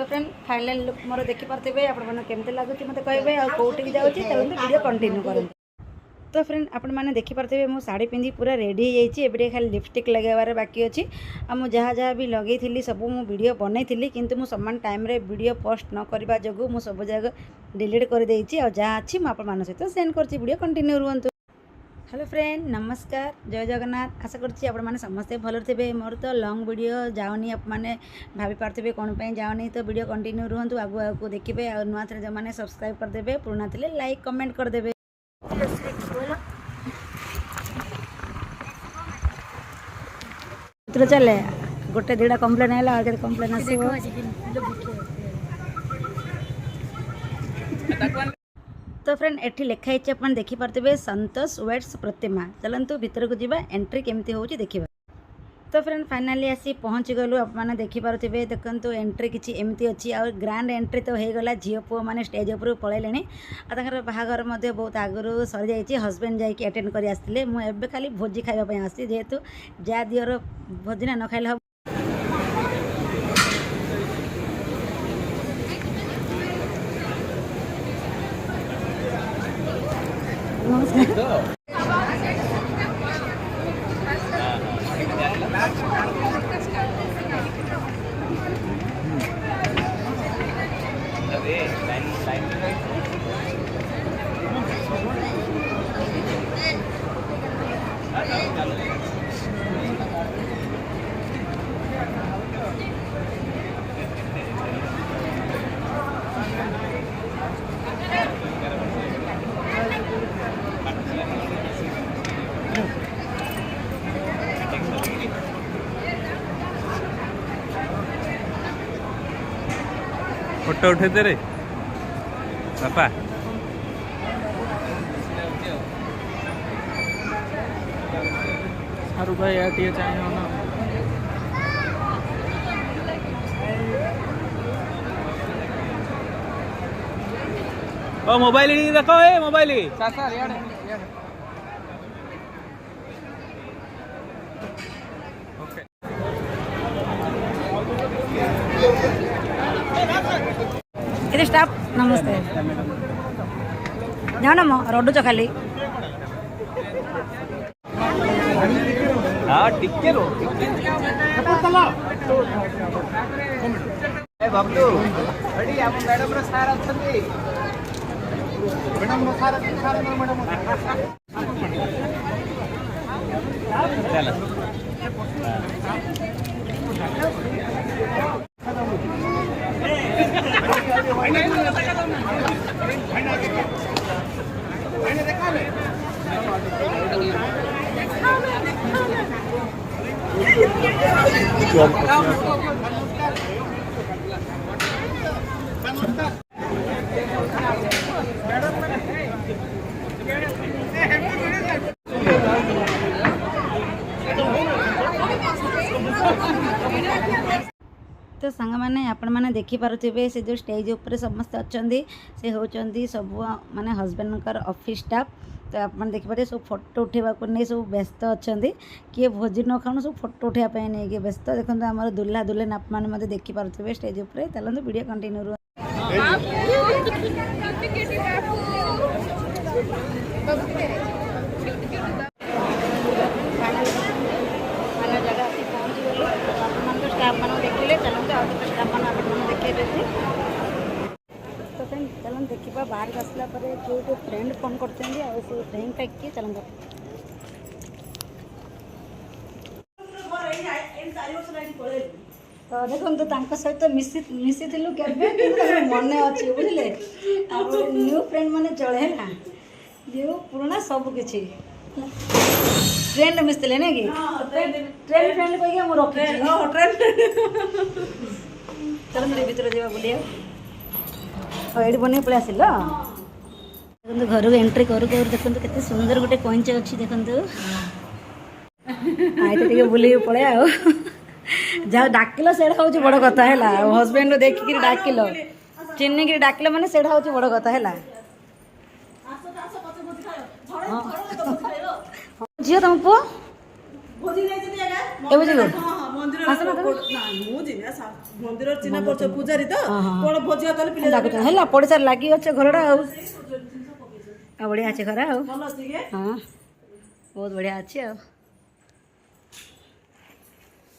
तो friend final look more देखी पार्थे आपण केमती लगुच मत कहे और कौटी जाऊँ चलते वीडियो कंटिन्यू करें। तो फ्रेंड आपण मैंने देखी पार्थे मो साड़ी पिंधि पूरा रेडी हो खाली लिपस्टिक लगेबार बाकी अच्छी आ मु जहाँ जहाँ भी लगे थी सब मु वीडियो बनई थी किंतु मु समान टाइम रे वीडियो पोस्ट न करबा जगु मु सब जगह डिलीट कर देइछि और जहाँ अच्छी मु आपण मान सहित सेंड करछि। वीडियो कंटिन्यू रुहंतु। हेलो फ्रेंड नमस्कार जय जगन्नाथ। आशा करछि आपण माने समस्ते भल थे। मोर तो लॉन्ग वीडियो जाऊनी आप माने भाभी पार्थे कौन पे जाऊनी तो वीडियो कंटिन्यू रुहंतु आगु आगु देखिए और नुआ थे जो मैंने सब्सक्राइब करदेवे पुराना थे लाइक कमेंट करदेवे। चले गोटे दुटा कम्प्लेन है आगे कम्प्लेन आस तो फ्रेंड एठी लिखाई अपन देखी पार्थे संतोष वेट्स प्रतिमा। चलतु भीतर को जीवा एंट्री केमती होची देखिबा। तो फ्रेंड फाइनाली आसी पहुँची गलु आपने देखिपे देखु एंट्री किसी एमती अच्छी और ग्रांड एंट्री तो हो गला झील पुओ मैंने स्टेज उपर पलैले और बाहागर बहुत आगु सरी जाइए हजबैंड जाकि अटेंड कर आसते मुझे खाली भोजी खावाई आसी जेहेतु जा दियर भोजी ना न खाइले हम फोटो उठे दे रे बापा। सारू भाई यार टे चाहिए ना ओ मोबाइल देखो ए मोबाइल इधर स्टाफ नमस्ते जाओ ना रडुच खाली हाँ टिके रो बाबू रेडी आप मैडम रो सार अछंती मैडम रो सार मैडम चल तो सांग मैंने आपण मैंने देखी पारे से जो स्टेज उपर समस्त अच्छा से होती सब माने हजबैंड ऑफिस स्टाफ। तो आप देखिए सब फोटो उठेवा नहीं सब व्यस्त अच्छा किए भोजी न खाऊ सब फोटो उठापी नहीं व्यस्त देखो आम दुल्हा दुल्हन आप मैंने देखी पारे स्टेज उपर। चलते वीडियो कंटिन्यू स्टाफ मान देखिले चलते आउ स्टाफ मान देखिए। तो फ्रेंड चलन देखा बाहर आसला जो फ्रेंड फोन करते फ्रेंड पैक चलते तो देखो सहित मिसी मन अच्छे बुझे न्यू फ्रेंड मैंने चले जो पुराना सब किसी ट्रेन मिसते ना कि ट्रेन फ्रेंड कह रखी चलो भीतर जा बुलिया ये बन पलि आसिल देखो घर को एंट्री करू करू देखो केते सुंदर गोटे कइंच अच्छी देखो आईते बुले पड़े आ जहाँ डाकिल से हूँ बड़ कथा है हजबैंड देखिक डाकिल चिन्हिक डाकिल मैंने से हूँ बड़ कथा है झील तुम पुओ भोजी नहीं ए बुझी गो मंदिर ମନ୍ଦିର ଚିହ୍ନା ପରିଚୟ ପୂଜାରୀ ତ କଣ ଭୋଜି ଭାତ ହେଲେ ପିଲା ଲାଗୁଛି ହେଲା ପଡ଼ିଶାରେ ଲାଗି ଅଛି ଘରଟା ଆଉ ବଢ଼ିଆ ଅଛି ଘର ଆଉ ଭଲ ଅଛି କି ହଁ ବହୁତ ବଢ଼ିଆ ଅଛି ଆଉ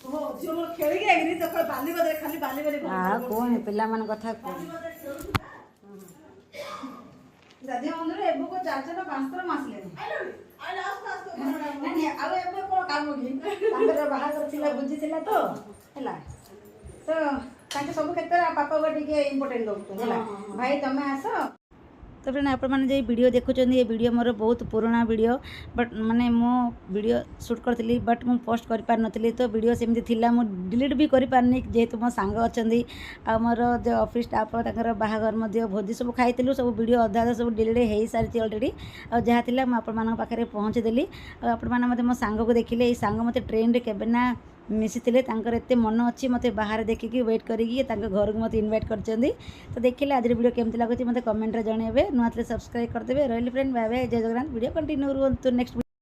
ଓହୋ ଝିଅ ମୋର ଖେଳିକି ଆଇନି ତ ବାଲି ବଦରେ ଖାଲି ବାଲି ବାଲି ଆଉ କୁହନି ପିଲାମାନଙ୍କ କଥା କୁହନି ଦାଦି ମନ୍ଦିର ଏବେକୁ 4 ଥର 5 ଥର ଆସିଲେଣି ଆଉ ଏବେ କ'ଣ କାମ କି ତାଙ୍କର ବାହାଘର ଥିଲା ବୁଝିଥିଲା ତ ହେଲା ତ ତାଙ୍କେ ସବୁ କ୍ଷେତ୍ରରେ ବାପାକୁ ଟିକେ ଇମ୍ପୋର୍ଟାଣ୍ଟ ଦେଉଛନ୍ତି ହେଲା ଭାଇ ତମେ ଆସ ତ ଫ୍ରେଣ୍ଡ ଆପଣମାନେ ଯେ ଭିଡ଼ିଓ ଦେଖୁଛନ୍ତି ଏ ଭିଡ଼ିଓ ମୋର ବହୁତ ପୁରୁଣା ଭିଡ଼ିଓ ବଟ୍ ମାନେ ମୁଁ ଭିଡ଼ିଓ ସୁଟ୍ କରିଥିଲି ବଟ୍ ମୁଁ ପୋଷ୍ଟ କରିପାରିନଥିଲି ତ ଭିଡ଼ିଓ ସେମିତି ଥିଲା ମୁଁ ଡିଲିଟ୍ ବି କରିପାରିନି ଯେହେତୁ ମୋ ସାଙ୍ଗ ଅଛନ୍ତି ଆଉ ମୋର ଯେଉଁ ଅଫିସ୍ ଷ୍ଟାଫ୍ ତାଙ୍କର ବାହାଘର ମଧ୍ୟ ଭୋଜି ସବୁ ଖାଇଥିଲୁ ସବୁ ଭିଡ଼ିଓ ଅଧା ଅଧା ସବୁ ଡିଲିଟ୍ ହେଇସାରିଛି ଅଲରେଡ଼ି ଆଉ ଯାହା ଥିଲା ମୁଁ ଆପଣମାନଙ୍କ ପାଖରେ ପହଞ୍ଚିଦେଲି ଆଉ ଆପଣମାନେ ମୋତେ ମୋ ସାଙ୍ଗକୁ ଦେଖିଲେ ଏଇ ସାଙ୍ଗ ମୋତେ ଟ୍ରେନ୍ରେ କେବେ ନା ମିଶିଥିଲେ ତାଙ୍କର ଏତେ ମନ ଅଛି ମୋତେ ବାହାରେ ଦେଖିକି ୱେଟ୍ କରିକି ତାଙ୍କ ଘରକୁ ମୋତେ ଇନଭାଇଟ୍ କରିଛନ୍ତି ତ ଦେଖିଲେ ଆଜିର ଭିଡ଼ିଓ କେମିତି ଲାଗୁଛି ମୋତେ କମେଣ୍ଟରେ ଜଣାଇବେ ନୂଆ ଥିଲେ ସବସ୍କ୍ରାଇବ୍ କରିଦେବେ ରହିଲି ଫ୍ରେଣ୍ଡ ବାଏ ବାଏ ଜୟ ଜଗନ୍ନାଥ ଭିଡ଼ିଓ କଣ୍ଟିନ୍ୟୁ ରୁହନ୍ତୁ ନେକ୍ସଟ